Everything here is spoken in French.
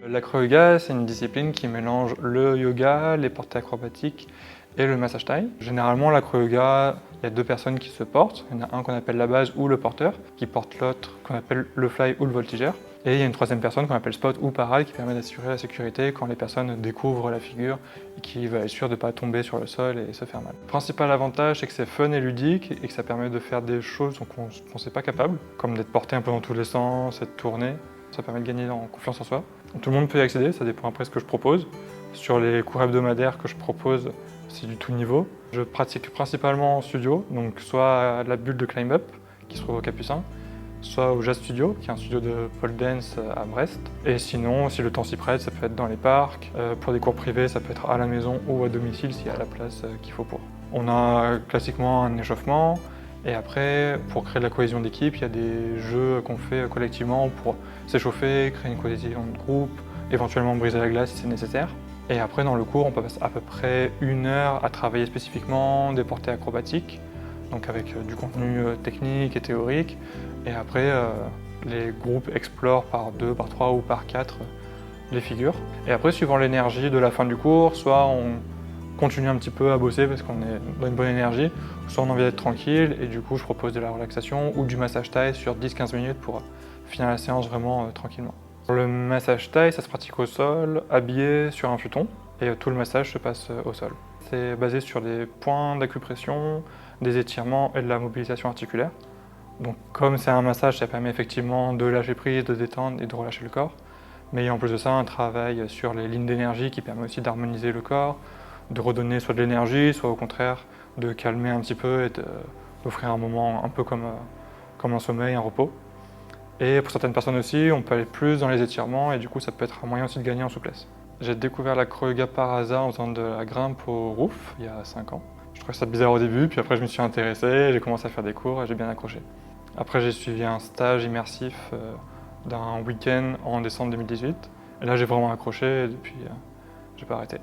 L'acro-yoga, c'est une discipline qui mélange le yoga, les portées acrobatiques et le massage thaï. Généralement, l'acro-yoga, il y a deux personnes qui se portent. Il y en a un qu'on appelle la base ou le porteur, qui porte l'autre qu'on appelle le fly ou le voltigeur. Et il y a une troisième personne qu'on appelle spot ou parade qui permet d'assurer la sécurité quand les personnes découvrent la figure et qui va être sûr de ne pas tomber sur le sol et se faire mal. Le principal avantage, c'est que c'est fun et ludique et que ça permet de faire des choses dont on ne pensait pas capable, comme d'être porté un peu dans tous les sens, être tourné. Ça permet de gagner en confiance en soi. Tout le monde peut y accéder, ça dépend après de ce que je propose. Sur les cours hebdomadaires que je propose, c'est du tout niveau. Je pratique principalement en studio, donc soit à la bulle de Climb Up, qui se trouve au Capucin, soit au Jazz Studio, qui est un studio de pole dance à Brest. Et sinon, si le temps s'y prête, ça peut être dans les parcs. Pour des cours privés, ça peut être à la maison ou à domicile s'il y a la place qu'il faut pour. On a classiquement un échauffement. Et après, pour créer de la cohésion d'équipe, il y a des jeux qu'on fait collectivement pour s'échauffer, créer une cohésion de groupe, éventuellement briser la glace si c'est nécessaire. Et après, dans le cours, on passe à peu près 1 heure à travailler spécifiquement des portées acrobatiques, donc avec du contenu technique et théorique. Et après, les groupes explorent par 2, par 3 ou par 4 les figures. Et après, suivant l'énergie de la fin du cours, soit on continue un petit peu à bosser parce qu'on est dans une bonne énergie, soit on a envie d'être tranquille et du coup je propose de la relaxation ou du massage thaï sur 10-15 minutes pour finir la séance vraiment tranquillement. Le massage thaï, ça se pratique au sol, habillé sur un futon et tout le massage se passe au sol. C'est basé sur des points d'acupression, des étirements et de la mobilisation articulaire. Donc comme c'est un massage, ça permet effectivement de lâcher prise, de détendre et de relâcher le corps. Mais en plus de ça, un travail sur les lignes d'énergie qui permet aussi d'harmoniser le corps, de redonner soit de l'énergie, soit au contraire de calmer un petit peu et d'offrir un moment un peu comme un sommeil, un repos. Et pour certaines personnes aussi, on peut aller plus dans les étirements et du coup ça peut être un moyen aussi de gagner en souplesse. J'ai découvert l'acro-yoga par hasard en faisant de la grimpe au roof il y a 5 ans. Je trouvais ça bizarre au début, puis après je me suis intéressé, j'ai commencé à faire des cours et j'ai bien accroché. Après j'ai suivi un stage immersif d'un week-end en décembre 2018. Et là j'ai vraiment accroché et depuis j'ai pas arrêté.